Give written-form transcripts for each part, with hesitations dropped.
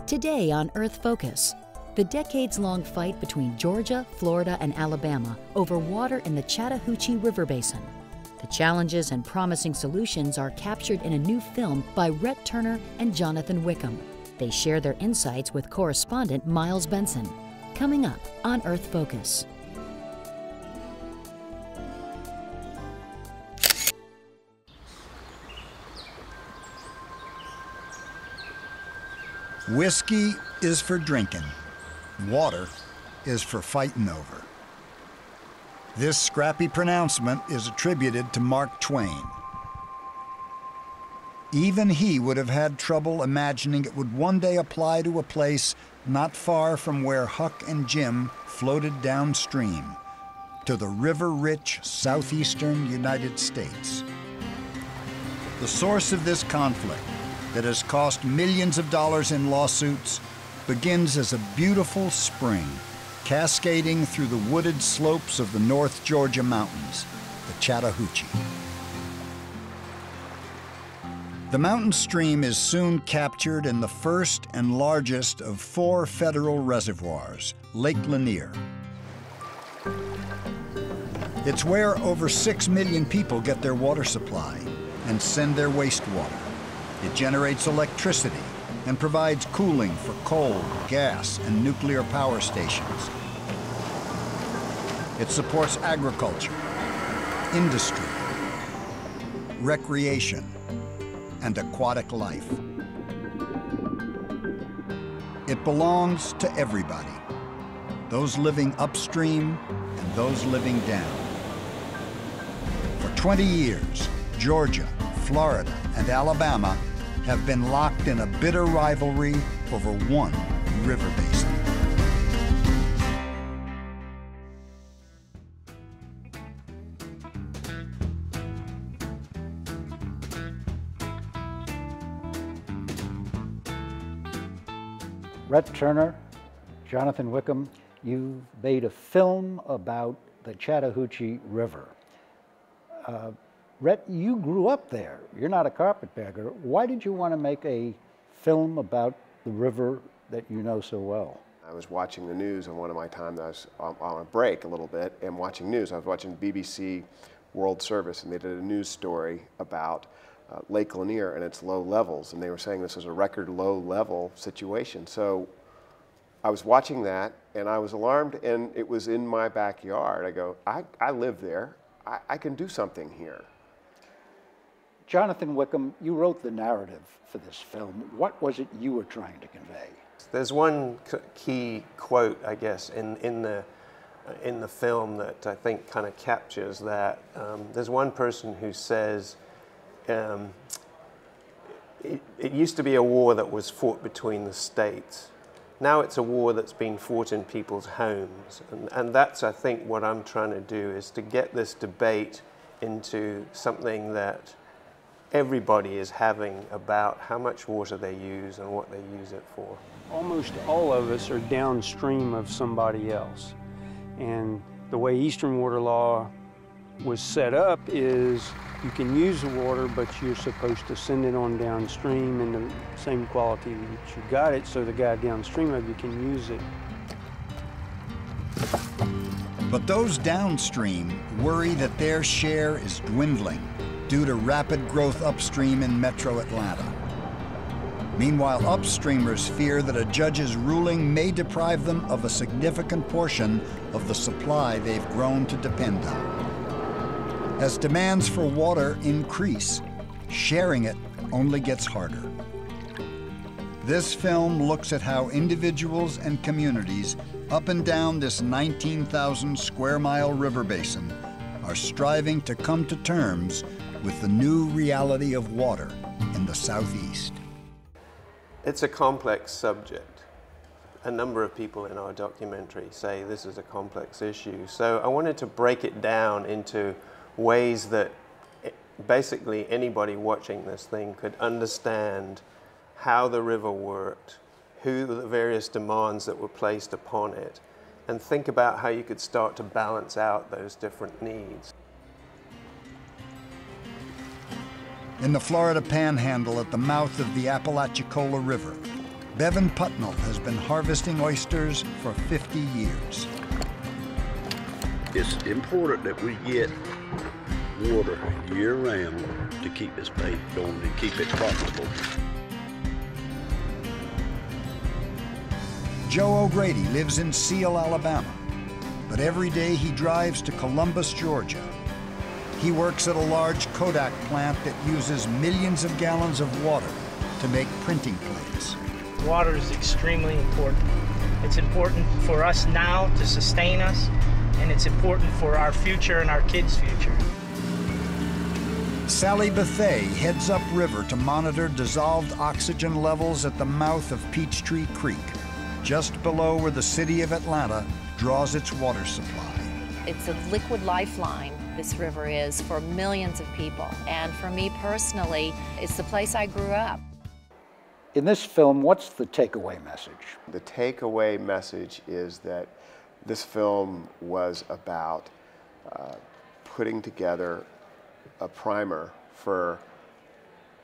Today on Earth Focus, the decades-long fight between Georgia, Florida, and Alabama over water in the Chattahoochee River Basin. The challenges and promising solutions are captured in a new film by Rhett Turner and Jonathan Wickham. They share their insights with correspondent Miles Benson. Coming up on Earth Focus. Whiskey is for drinking. Water is for fighting over. This scrappy pronouncement is attributed to Mark Twain. Even he would have had trouble imagining it would one day apply to a place not far from where Huck and Jim floated downstream to the river-rich southeastern United States. The source of this conflict that has cost millions of dollars in lawsuits begins as a beautiful spring cascading through the wooded slopes of the North Georgia mountains, the Chattahoochee. The mountain stream is soon captured in the first and largest of 4 federal reservoirs, Lake Lanier. It's where over 6 million people get their water supply and send their wastewater. It generates electricity and provides cooling for coal, gas, and nuclear power stations. It supports agriculture, industry, recreation, and aquatic life. It belongs to everybody, those living upstream and those living down. For 20 years, Georgia, Florida, and Alabama have been locked in a bitter rivalry over one river basin. Rhett Turner, Jonathan Wickham, you've made a film about the Chattahoochee River. Rhett, you grew up there. You're not a carpetbagger. Why did you want to make a film about the river that you know so well? I was watching the news on one of my times. I was on a break a little bit and watching news. I was watching BBC World Service, and they did a news story about Lake Lanier and its low levels, and they were saying this was a record low level situation. So I was watching that, and I was alarmed, and it was in my backyard. I go, I live there. I can do something here. Jonathan Wickham, you wrote the narrative for this film. What was it you were trying to convey? There's one key quote, I guess, in the film that I think kind of captures that. There's one person who says, it used to be a war that was fought between the states. Now it's a war that's being fought in people's homes. And that's, I think, what I'm trying to do, is to get this debate into something that everybody is having about how much water they use and what they use it for. Almost all of us are downstream of somebody else. And the way Eastern Water Law was set up is you can use the water, but you're supposed to send it on downstream in the same quality that you got it, so the guy downstream of you can use it. But those downstream worry that their share is dwindling due to rapid growth upstream in metro Atlanta. Meanwhile, upstreamers fear that a judge's ruling may deprive them of a significant portion of the supply they've grown to depend on. As demands for water increase, sharing it only gets harder. This film looks at how individuals and communities up and down this 19,000 square mile river basin are striving to come to terms with the new reality of water in the Southeast. It's a complex subject. A number of people in our documentary say this is a complex issue. So I wanted to break it down into ways that basically anybody watching this thing could understand how the river worked, who the various demands that were placed upon it, and think about how you could start to balance out those different needs. In the Florida Panhandle at the mouth of the Apalachicola River, Bevan Putnell has been harvesting oysters for 50 years. It's important that we get water year-round to keep this bait going and keep it profitable. Joe O'Grady lives in Seal, Alabama, but every day he drives to Columbus, Georgia. He works at a large Kodak plant that uses millions of gallons of water to make printing plates. Water is extremely important. It's important for us now to sustain us, and it's important for our future and our kids' future. Sally Bethay heads upriver to monitor dissolved oxygen levels at the mouth of Peachtree Creek, just below where the city of Atlanta draws its water supply. It's a liquid lifeline, this river is, for millions of people. And for me personally, it's the place I grew up. In this film, what's the takeaway message? The takeaway message is that this film was about putting together a primer for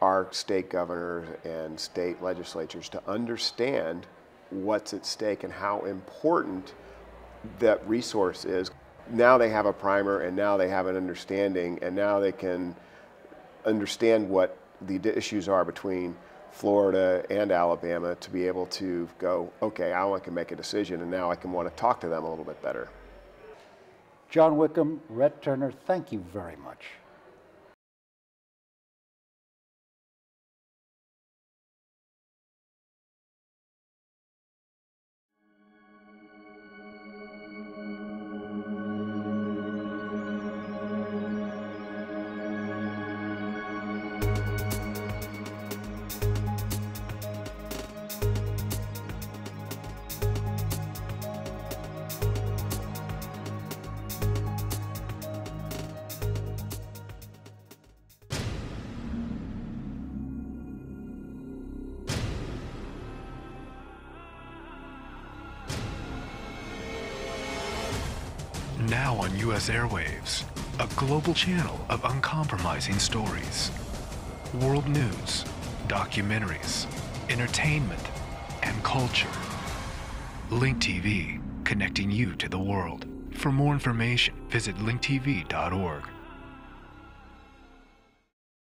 our state governors and state legislatures to understand what's at stake and how important that resource is. Now they have a primer, and now they have an understanding, and now they can understand what the issues are between Florida and Alabama to be able to go, okay, I can make a decision, and now I can want to talk to them a little bit better. John Wickham, Rhett Turner, thank you very much. Now on U.S. airwaves, a global channel of uncompromising stories. World news, documentaries, entertainment, and culture. Link TV, connecting you to the world. For more information, visit linktv.org.